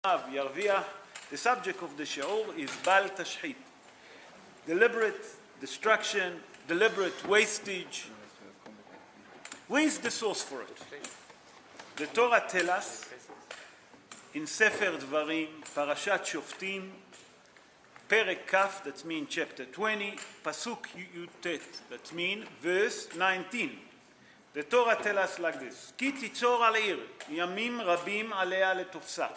Yarvia. The subject of the shiur is Bal Tashchit. Deliberate destruction, deliberate wastage. Where is the source for it? The Torah tells us in Sefer Dvarim, Parashat Shoftim, Perek Kaf, that means chapter 20, Pasuk Yutet, that means verse 19. The Torah tells us like this: Ki titzor al ir, yamim rabim alea letofsa.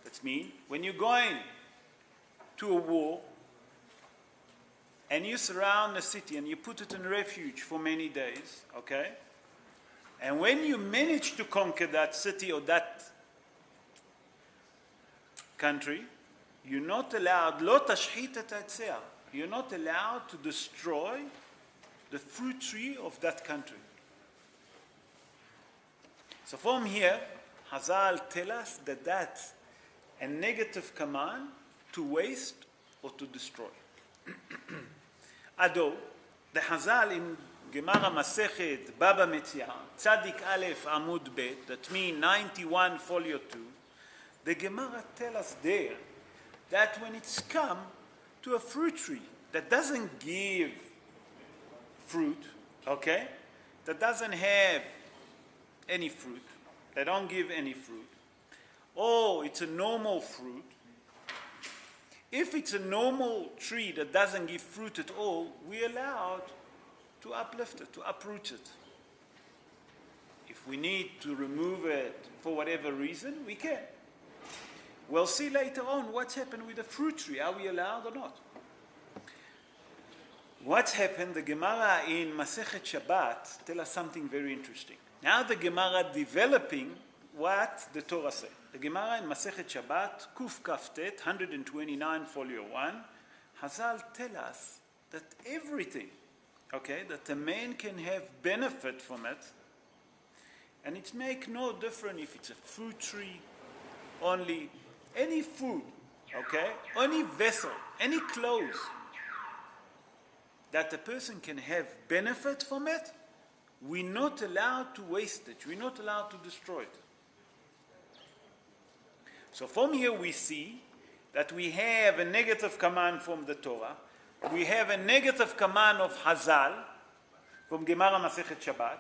That means when you're going to a war and you surround a city and you put it in refuge for many days, okay? And when you manage to conquer that city or that country, you're not allowed, lo tashchit et ha'etzeah, you're not allowed to destroy the fruit tree of that country. So from here, Hazal tell us that that's a negative command to waste or to destroy. Although the Hazal in Gemara Masechet Baba Metzia, Tzadik Aleph Amud Bet, that means 91 folio 2, the Gemara tell us there that when it's come to a fruit tree that doesn't give fruit, okay, that doesn't have any fruit, they don't give any fruit, or it's a normal fruit, if it's a normal tree that doesn't give fruit at all, we're allowed to uplift it, to uproot it. If we need to remove it for whatever reason, we can. We'll see later on what's happened with the fruit tree. Are we allowed or not? What's happened, the Gemara in Masechet Shabbat tell us something very interesting. Now the Gemara developing what the Torah said. The Gemara in Masechet Shabbat, Kuf Kaftet, 129, folio 1, Hazal tell us that everything, okay, that a man can have benefit from it, and it make no difference if it's a fruit tree, only any food, okay, any vessel, any clothes, that a person can have benefit from it, we're not allowed to waste it, we're not allowed to destroy it. So from here we see that we have a negative command from the Torah, we have a negative command of Hazal from Gemara Masechet Shabbat,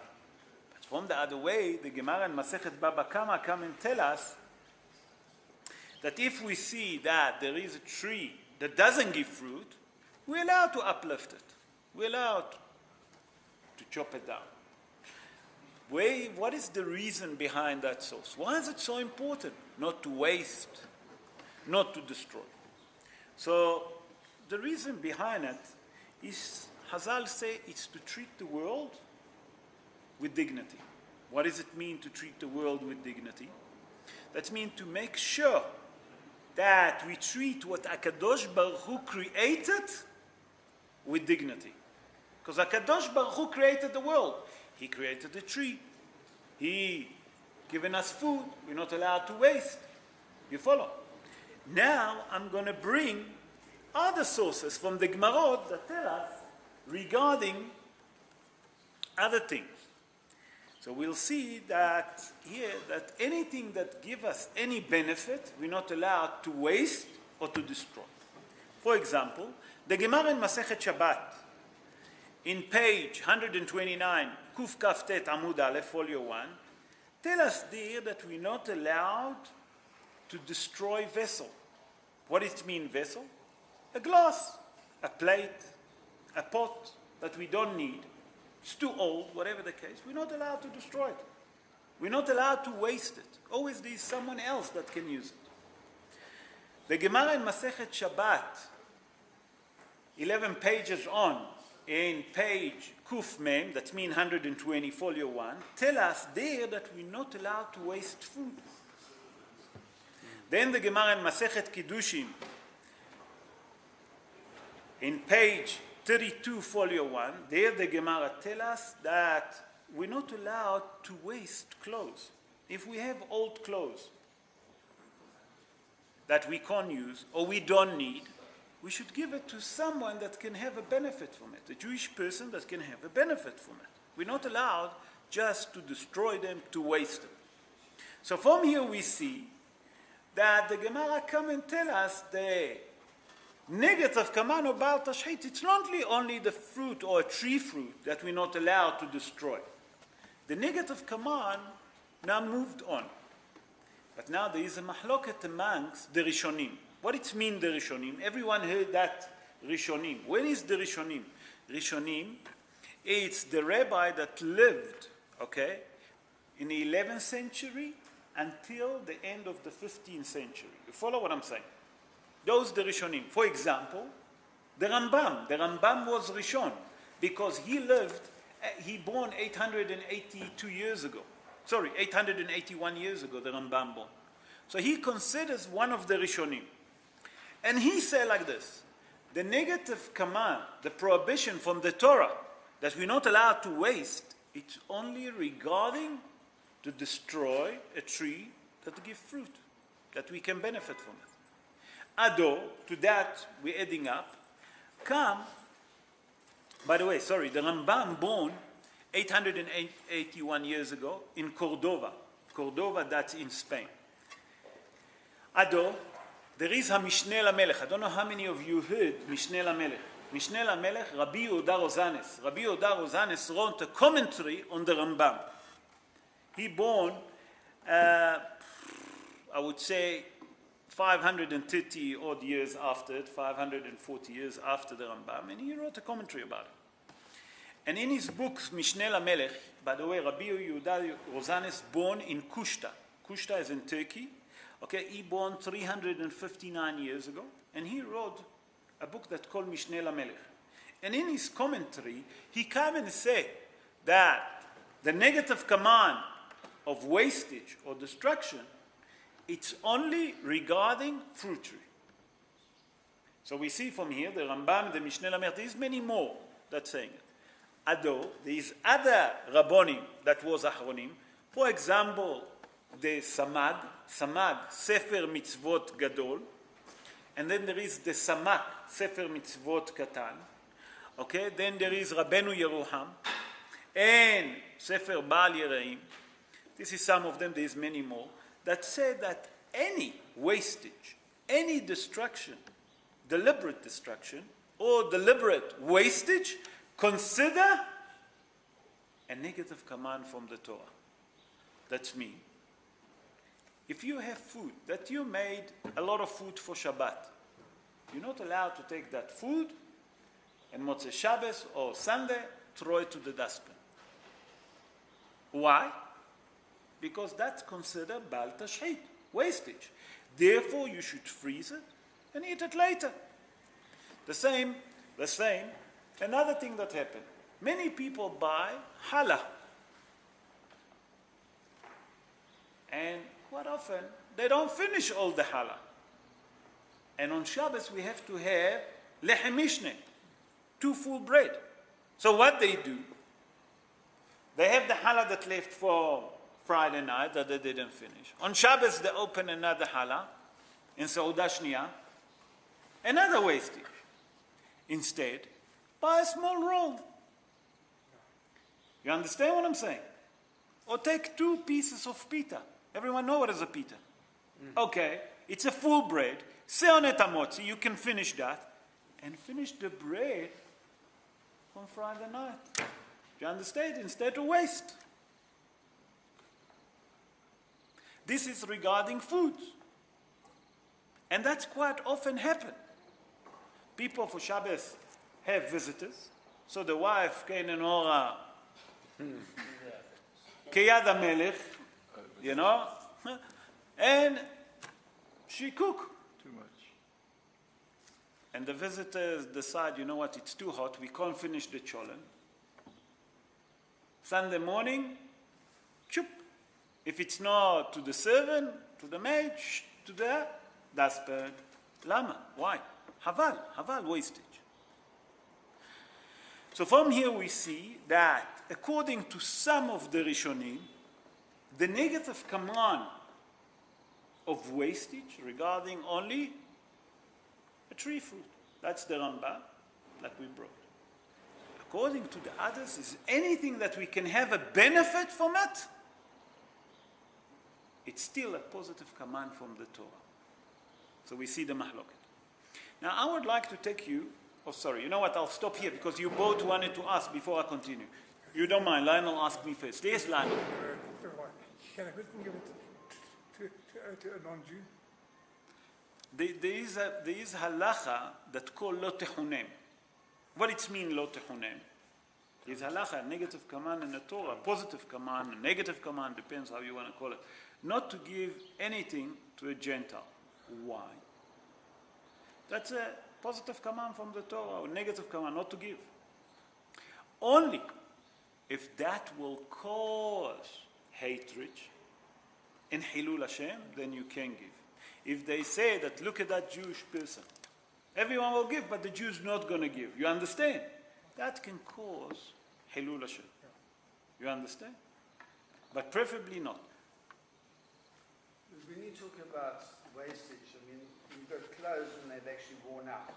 but from the other way, the Gemara in Masechet Baba Kama come and tell us that if we see that there is a tree that doesn't give fruit, we're allowed to uplift it. We're allowed to chop it down. What is the reason behind that source? Why is it so important not to waste, not to destroy? So the reason behind it is, Hazal say, it's to treat the world with dignity. What does it mean to treat the world with dignity? That means to make sure that we treat what HaKadosh Baruch Hu created with dignity. Because HaKadosh Baruch Hu created the world. He created the tree. He given us food. We're not allowed to waste. You follow? Now I'm going to bring other sources from the Gemarot that tell us regarding other things. So we'll see that here, that anything that gives us any benefit, we're not allowed to waste or to destroy. For example, the Gemara in Masechet Shabbat, in page 129, Kuf Kaftet Amud Aleph, folio 1, tell us there that we're not allowed to destroy vessel. What does it mean, vessel? A glass, a plate, a pot that we don't need. It's too old, whatever the case. We're not allowed to destroy it. We're not allowed to waste it. Always there's someone else that can use it. The Gemara in Masechet Shabbat, 11 pages on, in page Kuf Mem, that means 120, folio 1, tell us there that we're not allowed to waste food. Then the Gemara in Masechet Kiddushin, in page 32, folio 1, there the Gemara tell us that we're not allowed to waste clothes. If we have old clothes that we can't use or we don't need, we should give it to someone that can have a benefit from it, a Jewish person that can have a benefit from it. We're not allowed just to destroy them, to waste them. So from here we see that the Gemara come and tell us the negative command of Baal Tashchit. It's not only the fruit or a tree fruit that we're not allowed to destroy. The negative command now moved on. But now there is a mahloket amongst the Rishonim. What it means, the Rishonim? Everyone heard that Rishonim. When is the Rishonim? Rishonim, it's the rabbi that lived, okay, in the 11th century until the end of the 15th century. You follow what I'm saying? Those the Rishonim. For example, the Rambam. The Rambam was Rishon because he born 882 years ago. 881 years ago, the Rambam born. So he considers one of the Rishonim. And he said like this, the negative command, the prohibition from the Torah, that we're not allowed to waste, it's only regarding to destroy a tree that gives fruit, that we can benefit from it. Ado, to that we're adding up, by the way, the Rambam born 881 years ago in Cordova. Cordova, that's in Spain. Ado, there is a Mishneh LaMelech. I don't know how many of you heard Mishneh LaMelech. Mishneh LaMelech, Rabbi Yehuda Rosanes. Rabbi Yehuda Rosanes wrote a commentary on the Rambam. He born, I would say, 530 odd years after it, 540 years after the Rambam, and he wrote a commentary about it. And in his books, Mishneh LaMelech, by the way, Rabbi Yehuda Rosanes born in Kushta. Kushta is in Turkey. Okay, he born 359 years ago, and he wrote a book that's called Mishneh LaMelech. And in his commentary, he came and said that the negative command of wastage or destruction, it's only regarding fruit tree. So we see from here, the Rambam, the Mishneh LaMelech, there's many more that's saying it. Ado, there is other Rabbonim that was Achronim. For example, the Samag, Sefer Mitzvot Gadol, and then there is the Samak, Sefer Mitzvot Katan. Okay, then there is Rabbeinu Yeruham, and Sefer Baal Yereim. This is some of them, there is many more, that say that any wastage, any destruction, deliberate destruction, or deliberate wastage, consider a negative command from the Torah. That's me. If you have food, that you made a lot of food for Shabbat, you're not allowed to take that food and Motzei Shabbos or Sunday, throw it to the dustbin. Why? Because that's considered Baal Tashchit, wastage. Therefore, you should freeze it and eat it later. The same, another thing that happened. Many people buy challah. And quite often, they don't finish all the challah. And on Shabbos, we have to have lechem mishneh, 2 full bread. So what they do, they have the challah that left for Friday night that they didn't finish. On Shabbos, they open another challah in Seudah Shniya, another wastage. Instead, buy a small roll. You understand what I'm saying? Or take 2 pieces of pita. Everyone know what is a pita? Okay, it's a full bread. Seonet hamotzi, you can finish that. And finish the bread on Friday night. Do you understand? Instead of waste. This is regarding food. And that's quite often happen. People for Shabbos have visitors. So the wife, Cain and Ora, Keyad HaMelech, you know, and she cook. Too much. And the visitors decide, you know what, it's too hot, we can't finish the cholent. Sunday morning, chup. If it's not to the servant, to the maid, to the dustbin. Lama, why? Haval, wastage. So from here we see that according to some of the Rishonim, the negative command of wastage regarding only a tree fruit. That's the Rambam that we brought. According to the others, is anything that we can have a benefit from it, it's still a positive command from the Torah. So we see the mahloket. Now I would like to take you, you know what, I'll stop here because you both wanted to ask before I continue. You don't mind, Lionel asked me first. Yes, Lionel. Can a Christian give it to a non-Jew? There is halacha that called lo tehunem. What it means lo tehunem? There's halacha, a negative command in the Torah, a positive command, a negative command, depends how you want to call it. Not to give anything to a Gentile. Why? That's a positive command from the Torah, or negative command, not to give. Only if that will cause hatred and Hilul Hashem, then you can give. If they say that, look at that Jewish person, everyone will give, but the Jew's not going to give. You understand? That can cause Hilul Hashem. You understand? But preferably not. When you talk about wastage, I mean, you've got clothes and they've actually worn out.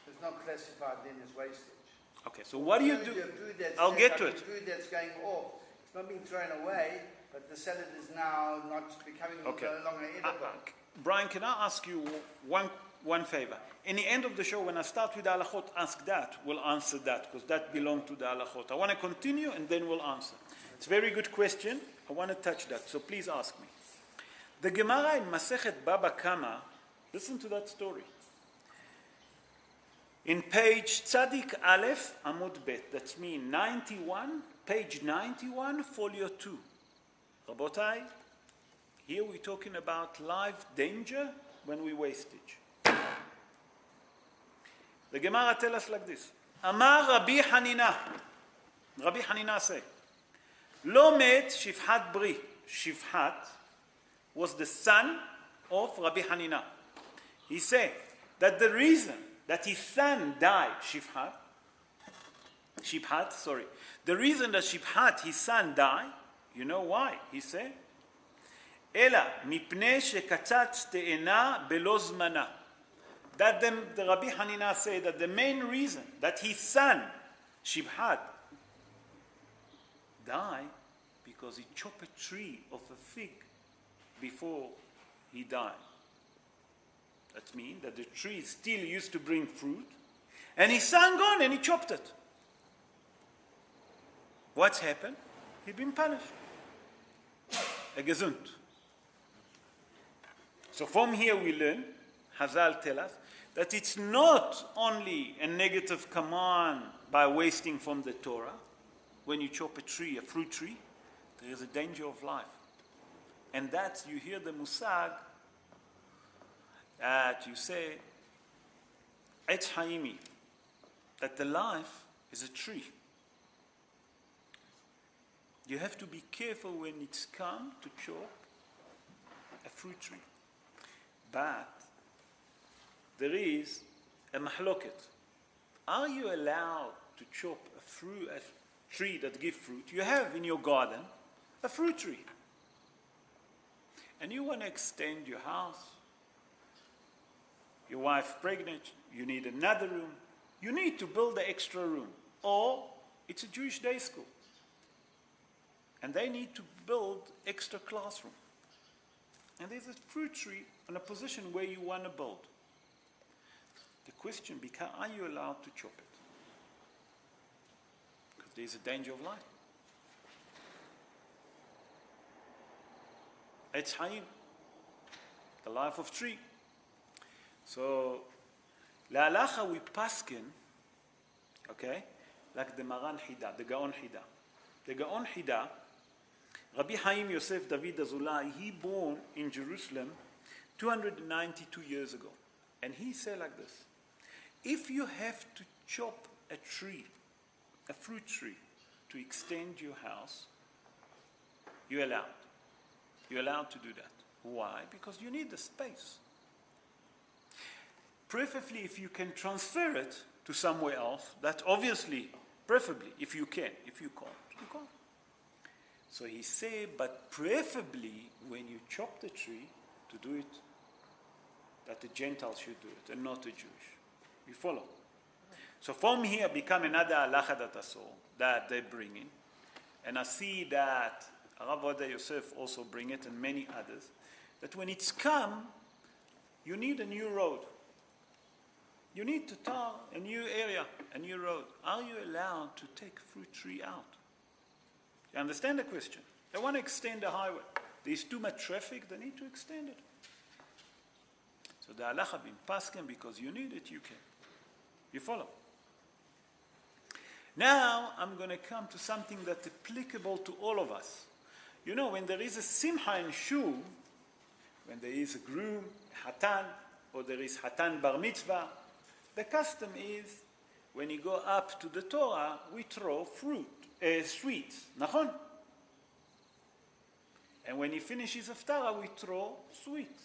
It's not classified then as wastage. Okay, so what do you do? I'll get to it. Food that's going off. It's not being thrown away, but the salad is now not becoming no longer edible. Brian, can I ask you one favor? In the end of the show, when I start with the halachot, ask that. We'll answer that, because that belongs to the halachot. I want to continue, and then we'll answer. It's a very good question. I want to touch that, so please ask me. The Gemara in Masechet Baba Kama, listen to that story. In page Tzadik Aleph, Amud Bet, that's me, 91, page 91, folio 2. Rabotai, here we're talking about life danger when we wastage. The Gemara tells us like this. Amar Rabbi Hanina. Rabbi Hanina say, Lo met Shifhat Bri. Shifhat was the son of Rabbi Hanina. He said that the reason that his son died, the reason that Shifhat, his son, died, you know why? He said, Ela mipnei shekatzatz te'ena belo zmana. That the Rabbi Hanina said that the main reason that his son, Shifhat, died because he chopped a tree of a fig before he died. That means that the tree still used to bring fruit, and his son gone and he chopped it. What's happened? He's been punished. A gesund. So from here we learn, Hazal tell us, that it's not only a negative command by wasting from the Torah. When you chop a tree, a fruit tree, there is a danger of life. And that you hear the musag that you say, Etz Haimi, that the life is a tree. You have to be careful when it's come to chop a fruit tree. But there is a mahloket. Are you allowed to chop a tree that gives fruit? You have in your garden a fruit tree. And you want to extend your house. Your wife's pregnant, you need another room. You need to build an extra room. Or it's a Jewish day school. And they need to build extra classroom. And there's a fruit tree in a position where you want to build. The question becomes, are you allowed to chop it? Because there's a danger of life. It's Hayim, the life of tree. So, la'alacha we paskin, okay, like the Maran Hida, the Gaon Hida. The Gaon Hida, Rabbi Haim Yosef David Azulai, he born in Jerusalem 292 years ago. And he said like this, if you have to chop a tree, a fruit tree, to extend your house, you're allowed. You're allowed to do that. Why? Because you need the space. Preferably if you can transfer it to somewhere else, that obviously, preferably, if you can. If you can't, you can't. So he said, but preferably when you chop the tree, to do it, that the Gentiles should do it, and not the Jewish. You follow? So from here become another halacha that I saw, that they bring in. And I see that Rabbi Yosef also bring it, and many others, that when it's come, you need a new road. You need to tar a new area, a new road. Are you allowed to take fruit tree out? You understand the question? They want to extend the highway. There's too much traffic, they need to extend it. So the halacha bin pasken, because you need it, you can. You follow? Now I'm going to come to something that's applicable to all of us. You know, when there is a simcha in shul, when there is a groom, hatan, or there is hatan bar mitzvah, the custom is, when you go up to the Torah, we throw sweets. Nachon? And when he finishes Haftarah, we throw sweets.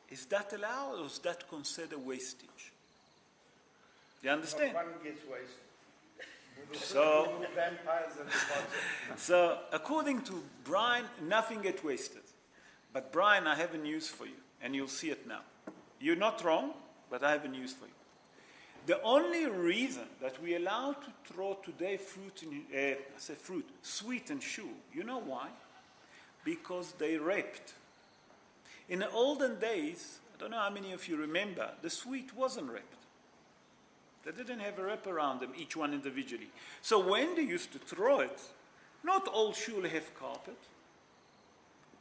Is that allowed, or is that considered wastage? You understand? One gets wasted. So, Vampires at the bottom. so according to Brian, nothing gets wasted. But Brian, I have a news for you, and you'll see it now. You're not wrong, but I have a news for you. The only reason that we allow to throw today sweet and shul, you know why? Because they raped. In the olden days, I don't know how many of you remember, the sweet wasn't wrapped. They didn't have a wrap around them, each one individually. So when they used to throw it, not all shul have carpet.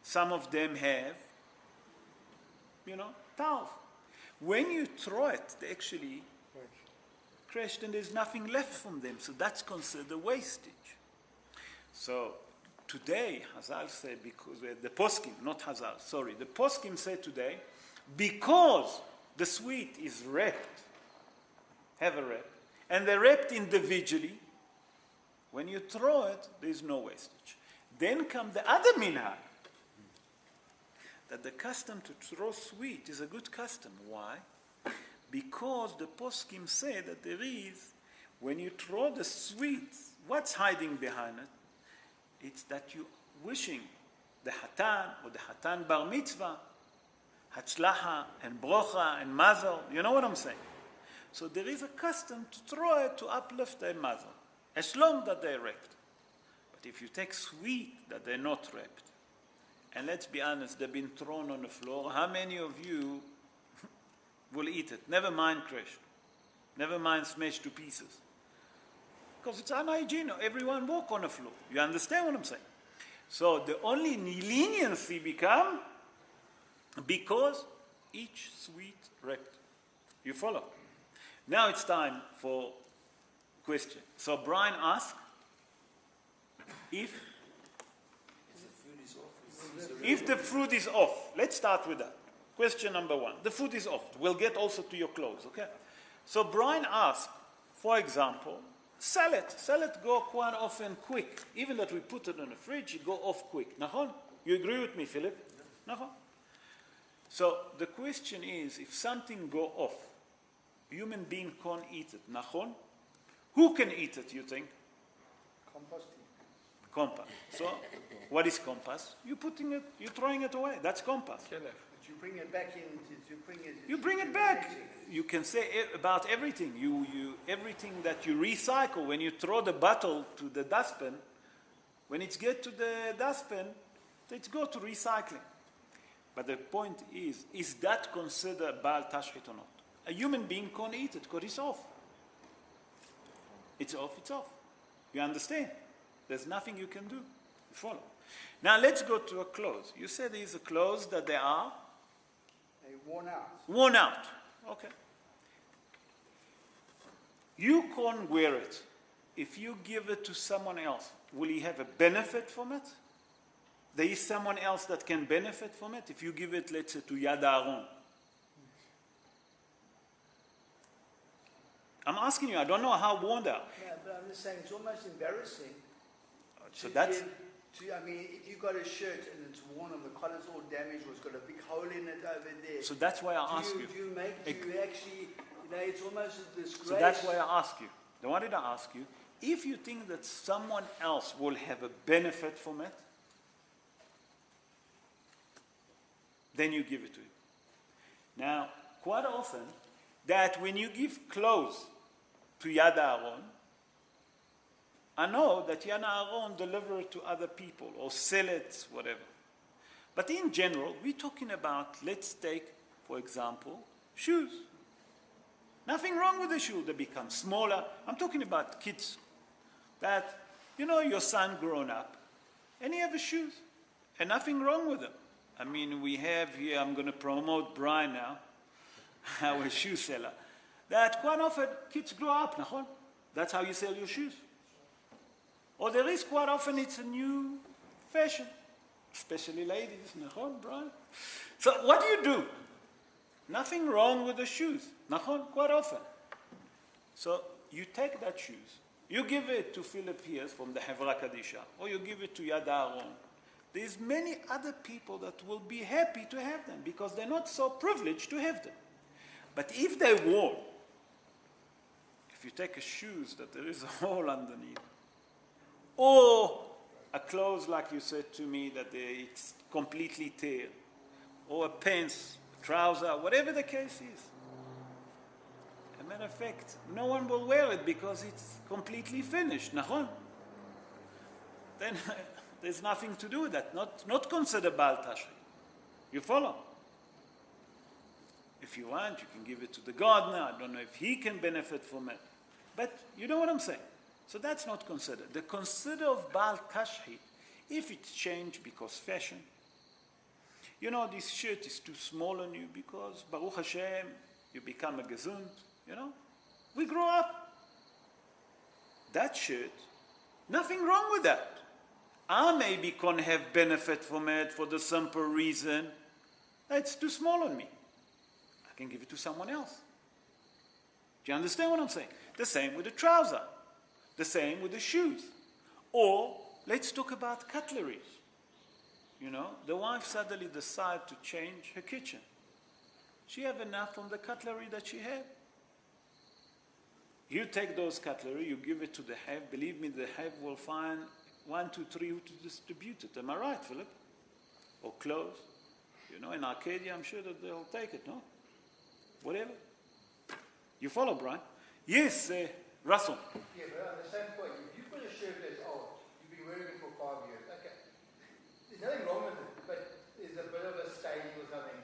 Some of them have, towels. When you throw it, they actually crashed and there's nothing left from them. So that's considered wastage. So today, Hazal said, because the poskim, not Hazal, sorry, the poskim said today, because the sweet is wrapped, have a wrap, and they're wrapped individually, when you throw it, there's no wastage. Then come the other minhag, that the custom to throw sweet is a good custom. Why? Because the poskim say that there is, when you throw the sweet, what's hiding behind it? It's that you're wishing the hatan or the hatan bar mitzvah, hatzlacha and brocha and mazel. You know what I'm saying? So there is a custom to throw it to uplift their mazel, as long that they're wrapped. But if you take sweet that they're not wrapped, and let's be honest, they've been thrown on the floor, how many of you will eat it? Never mind crushed. Never mind smashed to pieces. Because it's unhygienic. Everyone walk on the floor. You understand what I'm saying? So the only leniency become because each sweet wrapped. You follow? Now it's time for question. So Brian asked if the fruit is off. Let's start with that. Question number one. The fruit is off. We'll get also to your clothes, okay? So Brian asked, for example, salad. Salad go quite often quick. Even that we put it in the fridge, it go off quick. Nachon? You agree with me, Philip? Nachon? So the question is, if something go off, human being can't eat it. Nachon? Who can eat it, you think? Composting. Compass. So, what is compass? You're throwing it away. That's compass. But you bring it back in. You bring it back. You can say about everything. Everything that you recycle. When you throw the bottle to the dustbin, when it gets to the dustbin, it goes to recycling. But the point is that considered Baal Tashchit or not? A human being can't eat it because it's off. It's off, it's off. You understand? There's nothing you can do. You follow? Now let's go to a clothes. You said these are clothes that they are? They're worn out. Worn out. Okay. You can't wear it. If you give it to someone else, will he have a benefit from it? There is someone else that can benefit from it. If you give it, let's say, to Yad Aaron. I'm asking you, I don't know how worn they are. Yeah, but I'm just saying it's almost embarrassing. So that's... if you've got a shirt and it's worn and the collar's all damaged or it's got a big hole in it over there. So that's why I ask you. Do you actually, it's almost a disgrace. So that's why I ask you. Then what did I ask you? If you think that someone else will have a benefit from it, then you give it to him. Now, quite often, that when you give clothes to Yad Aaron, I know that Yad Aaron deliver it to other people or sell it, whatever. But in general, we're talking about, let's take for example, shoes. Nothing wrong with the shoe. They become smaller. I'm talking about kids that, your son grown up and he has shoes and nothing wrong with them. I mean, we have here, I'm going to promote Brian now, our shoe seller, that quite often kids grow up, נכון? That's how you sell your shoes. Or there is quite often it's a new fashion, especially ladies, נכון, Brian? So what do? Nothing wrong with the shoes, נכון? Quite often. So you take that shoes, you give it to Philip Pierce from the Hevra Kadisha, or you give it to Yad Aaron. There's many other people that will be happy to have them because they're not so privileged to have them. But if they worn, if you take a shoes that there is a hole underneath, or a clothes like you said to me that it's completely tear, or a pants, trouser, whatever the case is. As a matter of fact, no one will wear it because it's completely finished, נכון? Then there's nothing to do with that, not considered Baal Tashri. You follow? If you want, you can give it to the gardener. I don't know if he can benefit from it. But you know what I'm saying? So that's not considered. The consider of Baal Tashri, if it's changed because fashion, this shirt is too small on you because, Baruch Hashem, you become a gesund, We grow up. That shirt, nothing wrong with that. I maybe can't have benefit from it for the simple reason that it's too small on me. I can give it to someone else. Do you understand what I'm saying? The same with the trouser. The same with the shoes. Or, let's talk about cutleries. The wife suddenly decides to change her kitchen. She have enough from the cutlery that she had. You take those cutlery, you give it to the Hev. Believe me, the Hev will find 1, 2, 3 who to distribute it. Am I right, Philip? Or clothes. In Arcadia, I'm sure that they'll take it, no? Whatever. You follow, Brian? Yes, Russell. Yeah, but on the same point, if you put a shirt that's old, you've been wearing it for 5 years, okay. There's nothing wrong with it, but there's a bit of a stain or something.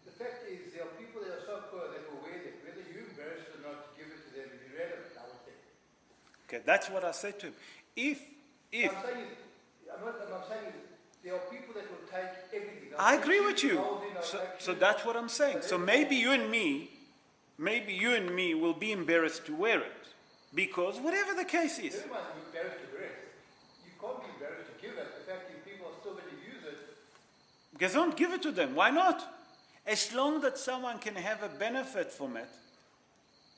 The fact is, there are people that are so poor that will wear it, whether you're embarrassed or not to give it to them, if you're relevant, I would think. Okay, that's what I said to him. If I'm saying there are people that will take everything. I agree with you. So that's what I'm saying. So maybe you and me will be embarrassed to wear it. Because whatever the case is. Everyone is embarrassed to wear it. You can't be embarrassed to give it. The fact is people are still going to use it. Gesund, give it to them. Why not? As long that someone can have a benefit from it.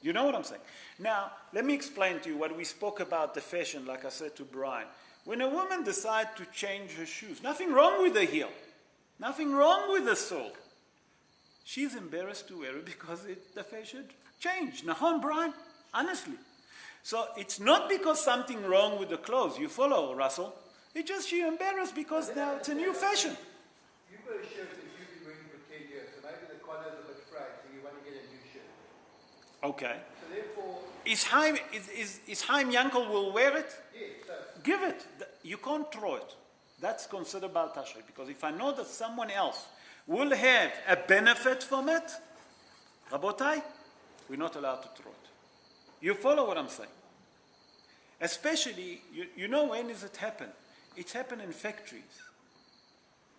You know what I'm saying? Now, let me explain to you what we spoke about the fashion, like I said to Brian. When a woman decides to change her shoes, nothing wrong with the heel. Nothing wrong with the sole. She's embarrassed to wear it because the fashion changed. Nahon, Brian? Honestly. So it's not because something wrong with the clothes. You follow, Russell? It's just she's embarrassed because now it's a new fashion. You've got a shirt that you've been wearing for 10 years, so maybe the collar's a bit frayed, so you want to get a new shirt. Okay. So therefore... Is Chaim Yankel will wear it? Yes. So give it. You can't throw it. That's considered Baal Tashri. Because if I know that someone else will have a benefit from it, Rabotai, we're not allowed to throw it. You follow what I'm saying? Especially, you know when does it happen? It's happened in factories.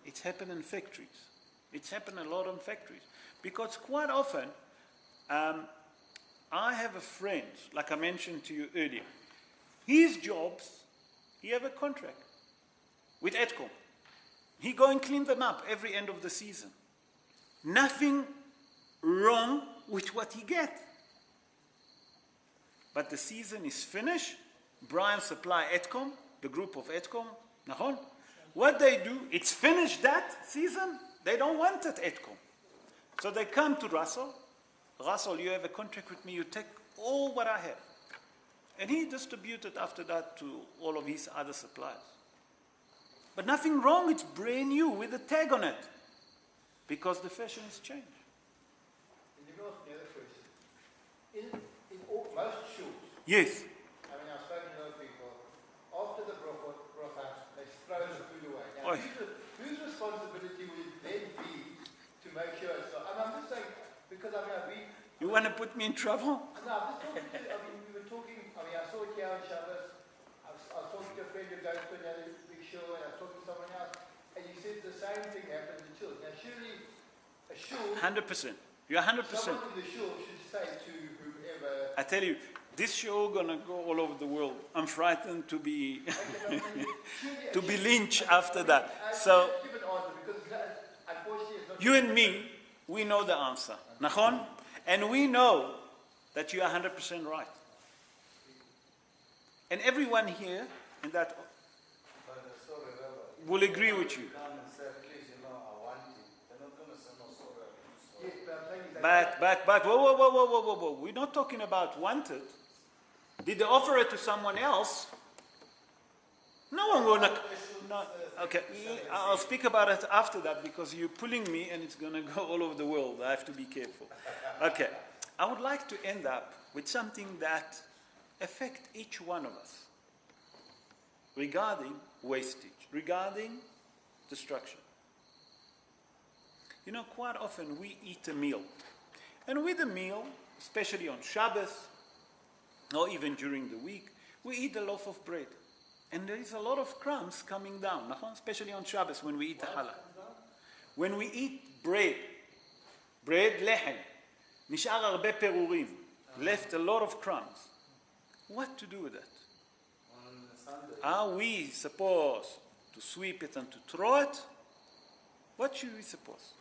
It's happened in factories. It's happened a lot in factories. Because quite often, I have a friend, like I mentioned to you earlier. His jobs, he have a contract with Edcom. He go and clean them up every end of the season. Nothing wrong with what he get. But the season is finished. Brian supply Edcom, the group of Edcom. Nahon. What they do, it's finished that season. They don't want it, Edcom. So they come to Russell. Russell, you have a contract with me. You take all what I have. And he distributed after that to all of his other suppliers. But nothing wrong, it's brand new with a tag on it. Because the fashion has changed. And you ask me another question. In most schools, yes. I mean, I've spoken to other people, after the bracha, they throw the food away. Now, whose responsibility would it then be to make sure it's not? I'm because You want to put me in trouble? no, I'm just talking to, we were talking, I saw it here on Shabbos. I was talking to a friend who goes to another big shul, and I was talking to someone else, and you said the same thing happened to shul. Now, surely, a shul, 100%. You're 100%. someone in the shul should say to whoever, I tell you, this show gonna go all over the world. I'm frightened to be to be lynched after that. So give an answer, because unfortunately it's not... you and me, we know the answer. Nachon? And we know that you are 100% right. And everyone here in that will agree with you. But, whoa. We're not talking about wanted. Did they offer it to someone else? No one will not. No, okay, I'll speak about it after that because you're pulling me and it's going to go all over the world. I have to be careful. Okay, I would like to end up with something that affects each one of us regarding wastage, regarding destruction. You know, quite often we eat a meal. And with a meal, especially on Shabbos, or even during the week, we eat a loaf of bread. And there is a lot of crumbs coming down, especially on Shabbos when we eat the challah. When we eat bread, lehem, nishar arbe perurim, left a lot of crumbs. What to do with that? Are we supposed to sweep it and to throw it? What should we suppose?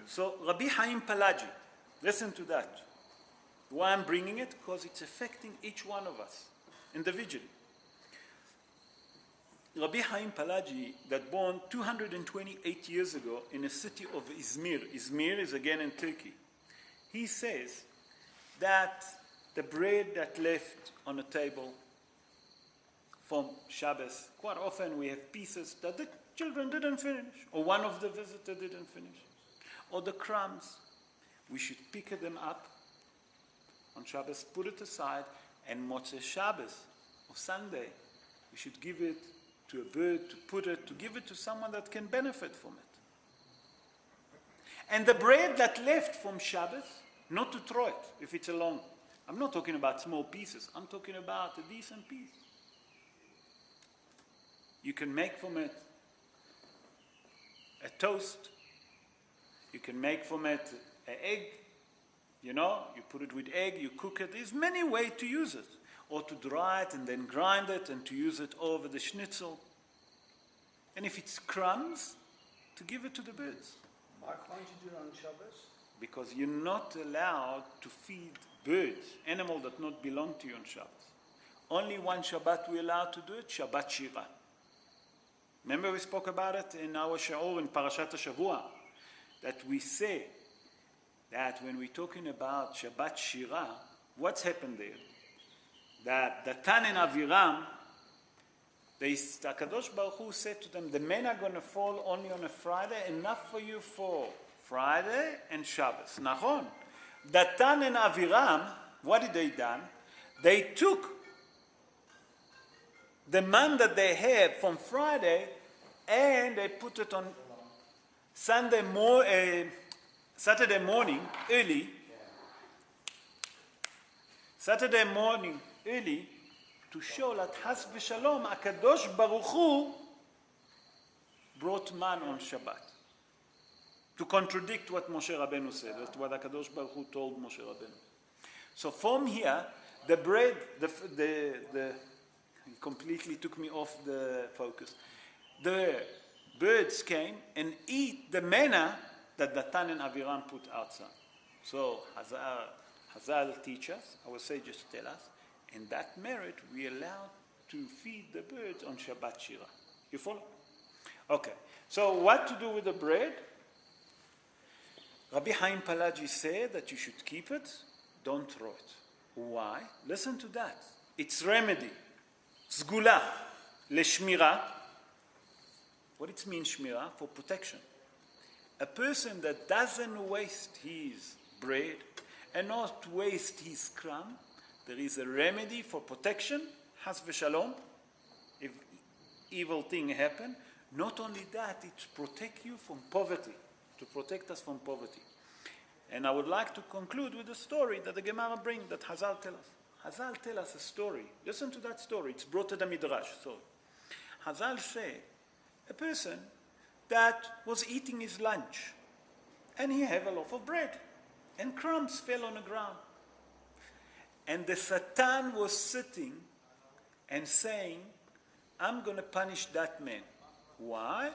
So Rabbi Haim Palagi, listen to that. Why I'm bringing it? Because it's affecting each one of us individually. Rabbi Haim Palagi, that born 228 years ago in a city of Izmir. Izmir is again in Turkey. He says that the bread that left on a table from Shabbos, quite often we have pieces that the children didn't finish, or one of the visitors didn't finish, or the crumbs. We should pick them up on Shabbos, put it aside, and Motzei Shabbos, or Sunday, we should give it to a bird, to give it to someone that can benefit from it. And the bread that left from Shabbos, not to throw it if it's alone. I'm not talking about small pieces. I'm talking about a decent piece. You can make from it a toast. You can make from it an egg. You put it with egg, you cook it. There's many ways to use it. Or to dry it and then grind it and to use it over the schnitzel. And if it's crumbs, to give it to the birds. Why can't you do it on Shabbos? Because you're not allowed to feed birds, animals that not belong to you on Shabbos. Only one Shabbat we're allowed to do it, Shabbat Shira. Remember we spoke about it in our Sha'or in Parashat HaShavua, that we say that when we're talking about Shabbat Shira, what's happened there? That Datan and Aviram, the HaKadosh Baruch Hu said to them, the men are going to fall only on a Friday, enough for you for Friday and Shabbos. Nachon. Datan and Aviram, what did they done? They took the man that they had from Friday and they put it on Saturday morning early. Saturday morning early to show that Has v'Shalom, HaKadosh Baruch Hu brought man on Shabbat. To contradict what Moshe Rabbeinu said, that's what HaKadosh Baruch Hu told Moshe Rabbeinu. So from here, the bread, it completely took me off the focus. The birds came and eat the manna that Datan and Aviram put outside. So Hazal teach us, our sages tell us, in that merit we allowed to feed the birds on Shabbat Shira. You follow? Okay. So what to do with the bread? Rabbi Haim Palagi said that you should keep it, don't throw it. Why? Listen to that. It's remedy. Zgula. Leshmira. What it means, shmira? For protection. A person that doesn't waste his bread and not waste his crumb, there is a remedy for protection, has v'shalom, if evil thing happen. Not only that, it protects you from poverty, to protect us from poverty. And I would like to conclude with a story that the Gemara brings, that Hazal tell us. Hazal tell us a story. Listen to that story. It's brought to the Midrash. So, Hazal say, a person that was eating his lunch, and he had a loaf of bread, and crumbs fell on the ground. And the Satan was sitting and saying, I'm going to punish that man. Why?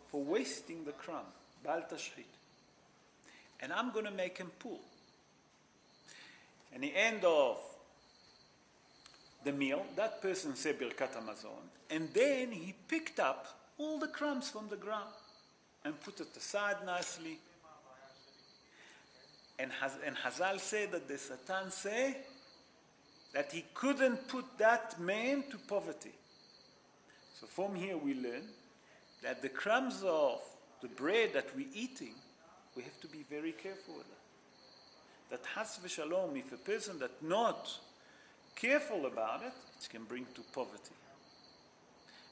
For wasting the crumb. Bal tashchit. And I'm going to make him pull. And the end of the meal, that person said Birkat Hamazon, and then he picked up all the crumbs from the ground and put it aside nicely. And Hazal said that the Satan say that he couldn't put that man to poverty. So from here we learn that the crumbs of the bread that we're eating, we have to be very careful with that. That has v'shalom, if a person that's not careful about it, it can bring to poverty.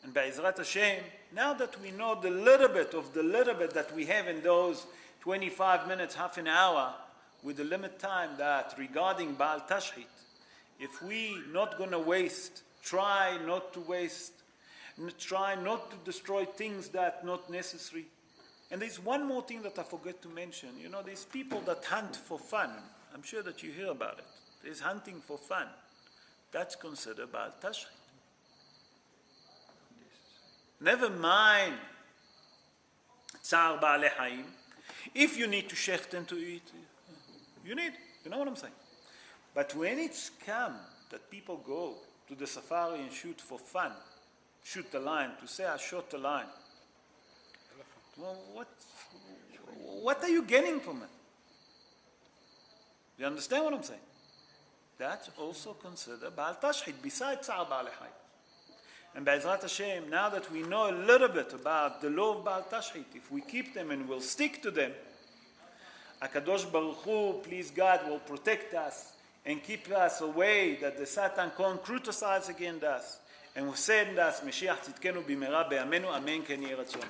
And Be'ezrat Hashem, now that we know the little bit that we have in those 25 minutes, half an hour, with the limit time that regarding Baal Tashchit, if we not going to waste, try not to waste, try not to destroy things that not necessary. And there's one more thing that I forgot to mention. You know, there's people that hunt for fun. I'm sure that you hear about it. There's hunting for fun. That's considered Baal Tashchit. Never mind Tsar Ba'alei Haim. If you need to shechten to eat, you know what I'm saying? But when it's come that people go to the safari and shoot for fun, shoot the lion, to say I shot the lion, well, what are you getting from it? You understand what I'm saying? That's also considered Baal Tashchit, besides Tsar Ba'alei Haim. And Be'ezrat Hashem, now that we know a little bit about the law of Baal Tashchit, if we keep them and we'll stick to them, HaKadosh Baruch Hu, please God, will protect us and keep us away that the Satan can't criticize against us and will send us Mashiach Tzidkenu b'mehera be'amenu, amen, ken yeh ratzon.